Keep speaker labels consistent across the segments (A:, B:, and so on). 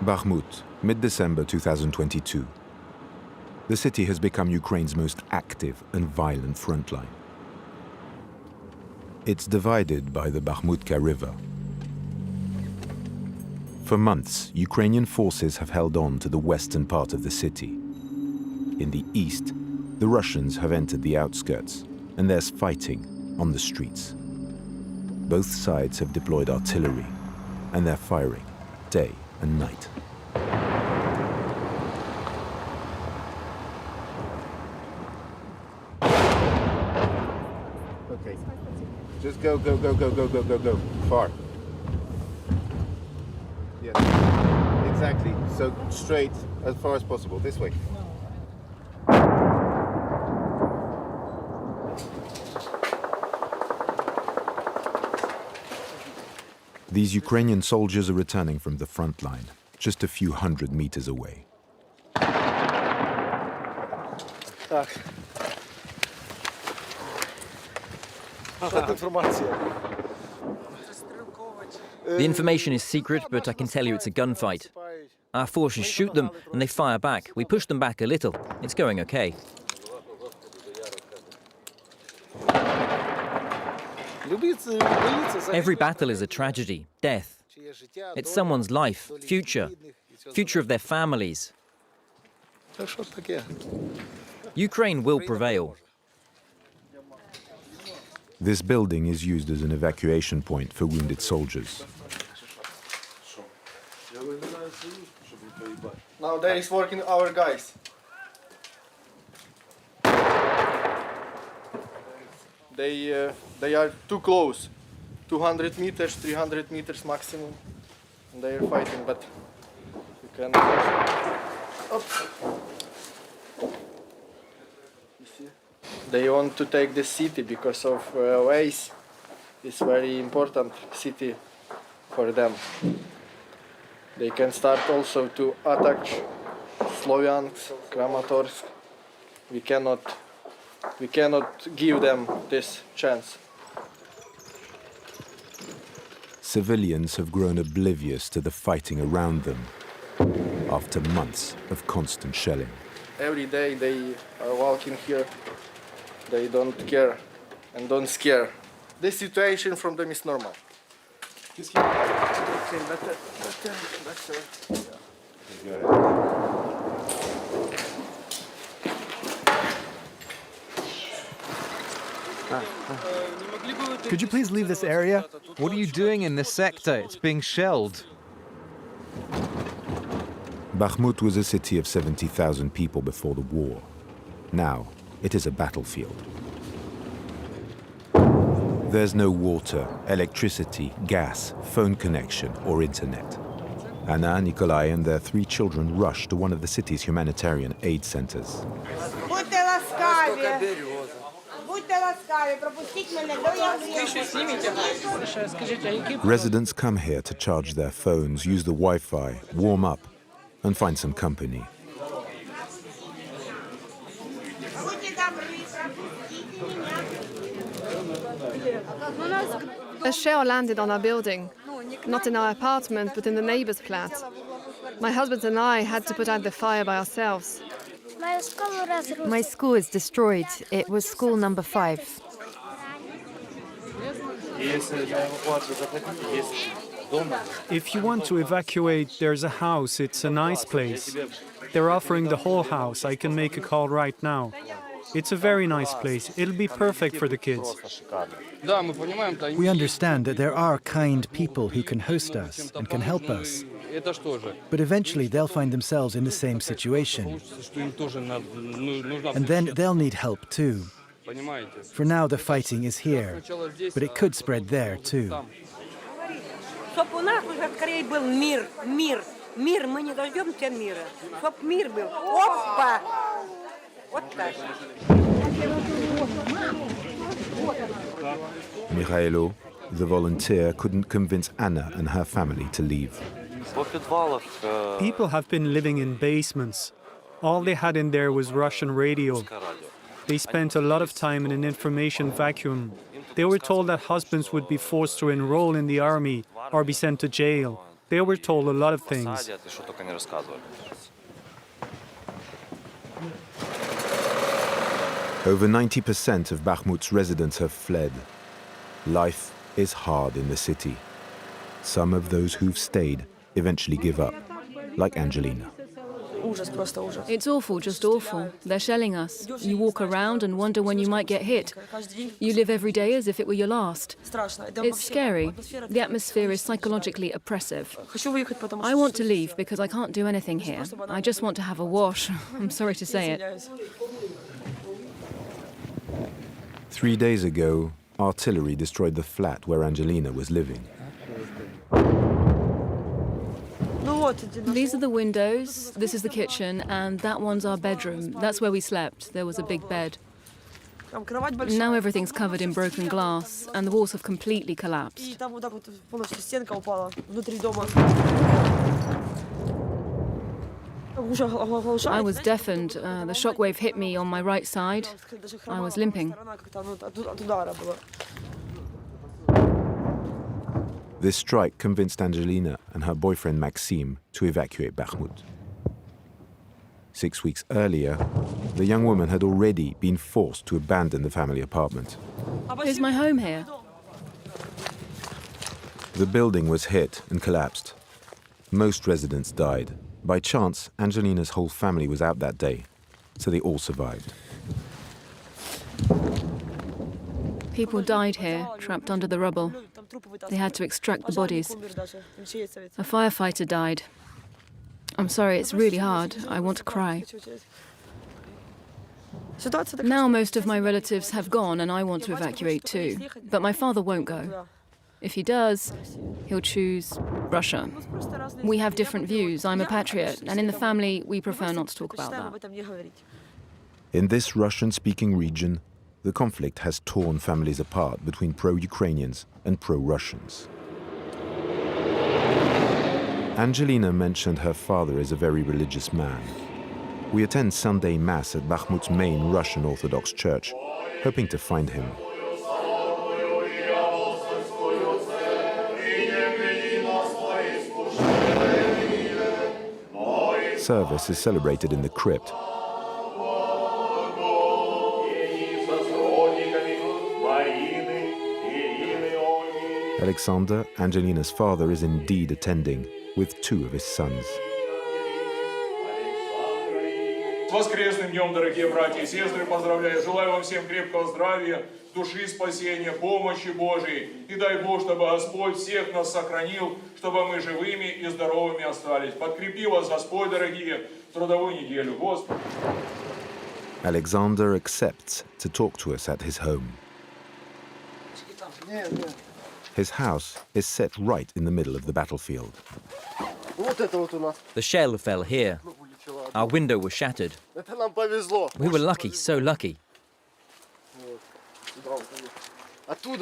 A: Bakhmut, mid-December 2022. The city has become Ukraine's most active and violent frontline. It's divided by the Bakhmutka River. For months, Ukrainian forces have held on to the western part of the city. In the east, the Russians have entered the outskirts, and there's fighting on the streets. Both sides have deployed artillery, and they're firing day and night.
B: Okay, just go, go, go, go, go, go, go, go, far. Yes, exactly, so straight as far as possible, this way.
A: These Ukrainian soldiers are returning from the front line, just a few hundred meters away.
C: The information is secret, but I can tell you it's a gunfight. Our forces shoot them and they fire back. We push them back a little. It's going okay. Every battle is a tragedy, death. It's someone's life, future of their families. Ukraine will prevail.
A: This building is used as an evacuation point for wounded soldiers.
D: Now there is working our guys. They are too close, 200 meters, 300 meters maximum. And they are fighting, but you can. You see? They want to take this city because of ways. It's very important city for them. They can start also to attack Sloviansk, Kramatorsk. We cannot give them this chance.
A: Civilians have grown oblivious to the fighting around them after months of constant shelling.
D: Every day they are walking here. They don't care and don't scare. This situation from them is normal.
E: Could you please leave this area?
F: What are you doing in this sector? It's being shelled.
A: Bakhmut was a city of 70,000 people before the war. Now, it is a battlefield. There's no water, electricity, gas, phone connection, or internet. Anna, Nikolai, and their 3 children rush to one of the city's humanitarian aid centers. Residents come here to charge their phones, use the Wi-Fi, warm up, and find some company.
G: A shell landed on our building. Not in our apartment, but in the neighbor's flat. My husband and I had to put out the fire by ourselves.
H: My school is destroyed. It was school number 5.
I: If you want to evacuate, there's a house. It's a nice place. They're offering the whole house. I can make a call right now. It's a very nice place. It'll be perfect for the kids.
E: We understand that there are kind people who can host us and can help us. But eventually they'll find themselves in the same situation. And then they'll need help too. For now the fighting is here, but it could spread there too.
A: Mikhailo, the volunteer, couldn't convince Anna and her family to leave.
I: People have been living in basements. All they had in there was Russian radio. They spent a lot of time in an information vacuum. They were told that husbands would be forced to enroll in the army or be sent to jail. They were told a lot of things.
A: Over 90% of Bakhmut's residents have fled. Life is hard in the city. Some of those who've stayed eventually give up, like Angelina.
J: It's awful, just awful. They're shelling us. You walk around and wonder when you might get hit. You live every day as if it were your last. It's scary. The atmosphere is psychologically oppressive. I want to leave because I can't do anything here. I just want to have a wash. I'm sorry to say it.
A: 3 days ago, artillery destroyed the flat where Angelina was living.
J: These are the windows, this is the kitchen, and that one's our bedroom. That's where we slept. There was a big bed. Now everything's covered in broken glass, and the walls have completely collapsed.
K: I
J: was deafened. The shockwave hit me on my right side. I was limping.
A: This strike convinced Angelina and her boyfriend Maxime to evacuate Bakhmut. 6 weeks earlier, the young woman had already been forced to abandon the family apartment.
J: Is my home here?
A: The building was hit and collapsed. Most residents died. By chance, Angelina's whole family was out that day, so they all survived.
J: People died here, trapped under the rubble. They had to extract the bodies. A firefighter died. I'm sorry, it's really hard. I want to cry. Now most of my relatives have gone and I want to evacuate too. But my father won't go. If he does, he'll choose Russia. We have different views. I'm a patriot, and in the family, we prefer not to talk about that.
A: In this Russian-speaking region, the conflict has torn families apart between pro-Ukrainians and pro-Russians. Angelina mentioned her father is a very religious man. We attend Sunday Mass at Bakhmut's main Russian Orthodox church, hoping to find him. Service is celebrated in the crypt. Alexander, Angelina's father, is indeed attending with 2 of his sons.
L: С воскресным днем, дорогие братья и сестры, поздравляю. Желаю вам всем крепкого здравия, души спасения, помощи Божией. И дай Бог, чтобы Господь всех нас сохранил, чтобы мы живыми и здоровыми остались. Подкрепи вас, Господь, дорогие, в трудовую неделю. Господь.
A: Alexander accepts to talk to us at his home. His house is set right in the middle of the battlefield.
C: The shell fell here. Our window was shattered. We were lucky, so lucky.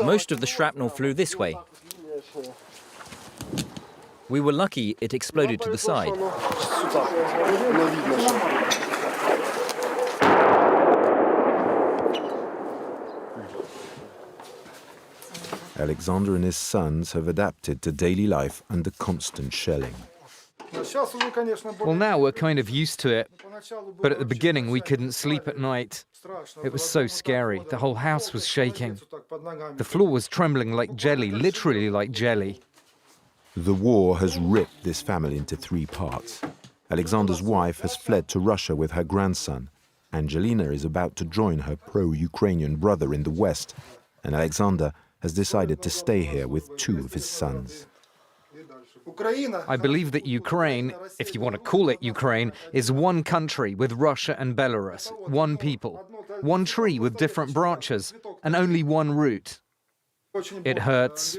C: Most of the shrapnel flew this way. We were lucky it exploded to the side.
A: Alexander and his sons have adapted to daily life under constant shelling.
F: Well, now we're kind of used to it, but at the beginning we couldn't sleep at night. It was so scary. The whole house was shaking. The floor was trembling like jelly, literally like jelly.
A: The war has ripped this family into 3 parts. Alexander's wife has fled to Russia with her grandson. Angelina is about to join her pro-Ukrainian brother in the West, and Alexander has decided to stay here with 2 of his sons.
F: I believe that Ukraine, if you want to call it Ukraine, is one country with Russia and Belarus, one people, one tree with different branches, and only one root. It hurts.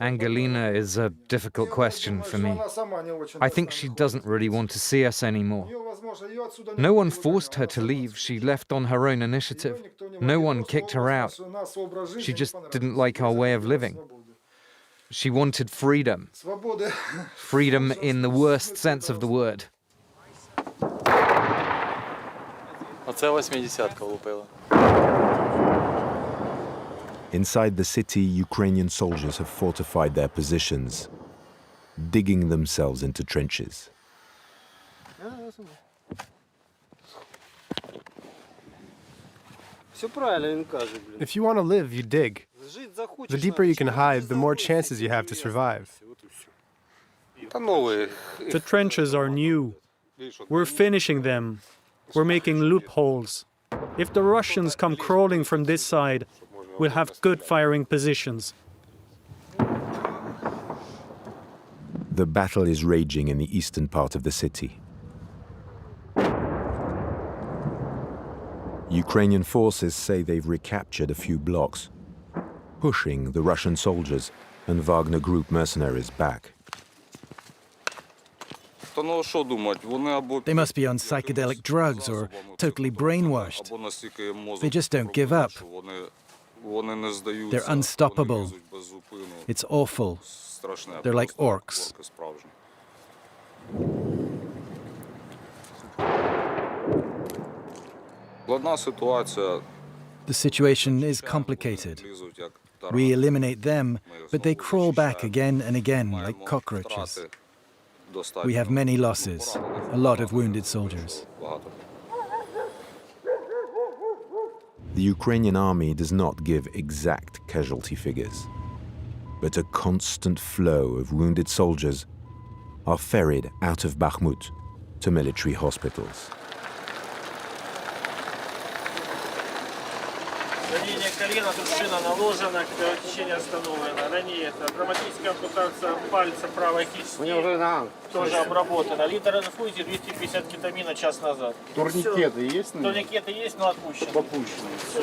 F: Angelina is a difficult question for me. I think she doesn't really want to see us anymore. No one forced her to leave. She left on her own initiative. No one kicked her out. She just didn't like our way of living. She wanted freedom. Freedom in the worst sense of the word.
A: Inside the city, Ukrainian soldiers have fortified their positions. digging themselves into trenches.
K: If you want to live, you dig. The deeper you can hide, the more chances you have to survive.
I: The trenches are new. We're finishing them. We're making loopholes. If the Russians come crawling from this side, we'll have good firing positions.
A: The battle is raging in the eastern part of the city. Ukrainian forces say they've recaptured a few blocks, pushing the Russian soldiers and Wagner Group mercenaries back.
E: They must be on psychedelic drugs or totally brainwashed. They just don't give up. They're unstoppable. It's awful. They're like orcs. The situation is complicated. We eliminate them, but they crawl back again and again like cockroaches. We have many losses, a lot of wounded soldiers.
A: The Ukrainian army does not give exact casualty figures, but a constant flow of wounded soldiers are ferried out of Bakhmut to military hospitals.
M: Ранение колена, тут шина наложена, кровотечение остановлено. Ранее это травматическая ампутация пальца правой кисти. Тоже обработано. Литр инфузии 250 кетамина час назад.
B: Турникеты есть?
M: Турникеты есть, но отпущены.
B: Попущены. Все.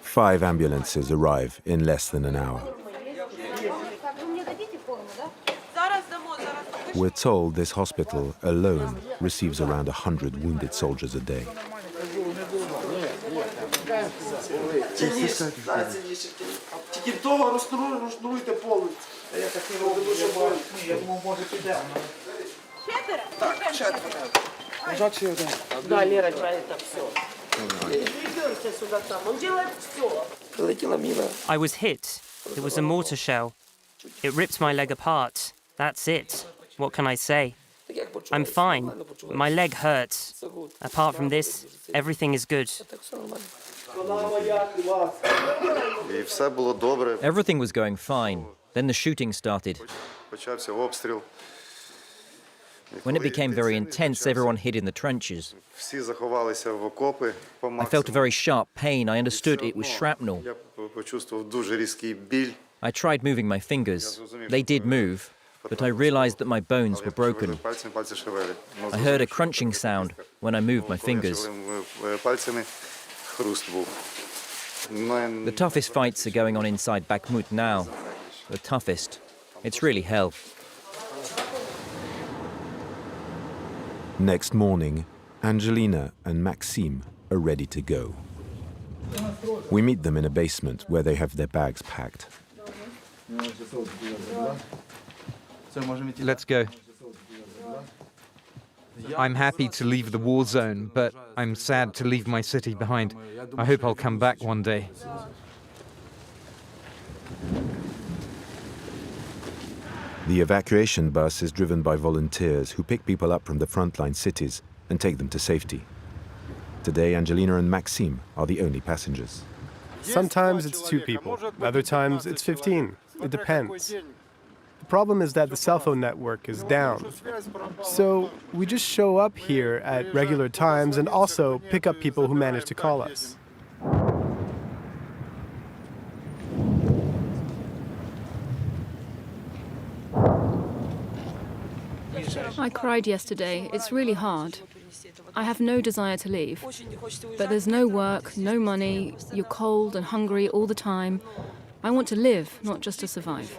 A: 5 ambulances arrive in less than an hour. We're told this hospital alone receives around 100 wounded soldiers a day.
N: I was hit. It was a mortar shell. It ripped my leg apart. That's it. What can I say? I'm fine. My leg hurts. Apart from this, everything is good.
C: Everything was going fine. Then the shooting started. When it became very intense, everyone hid in the trenches. I felt a very sharp pain. I understood it was shrapnel. I tried moving my fingers. They did move, but I realized that my bones were broken. I heard a crunching sound when I moved my fingers. The toughest fights are going on inside Bakhmut now. The toughest. It's really hell.
A: Next morning, Angelina and Maxime are ready to go. We meet them in a basement where they have their bags packed.
F: Let's go. I'm happy to leave the war zone, but I'm sad to leave my city behind. I hope I'll come back one day.
A: The evacuation bus is driven by volunteers who pick people up from the frontline cities and take them to safety. Today, Angelina and Maxime are the only passengers.
K: Sometimes it's 2 people, other times it's 15. It depends. The problem is that the cell phone network is down. So we just show up here at regular times and also pick up people who manage to call us.
J: I cried yesterday. It's really hard. I have no desire to leave. But there's no work, no money, you're cold and hungry all the time. I want to live, not just to survive.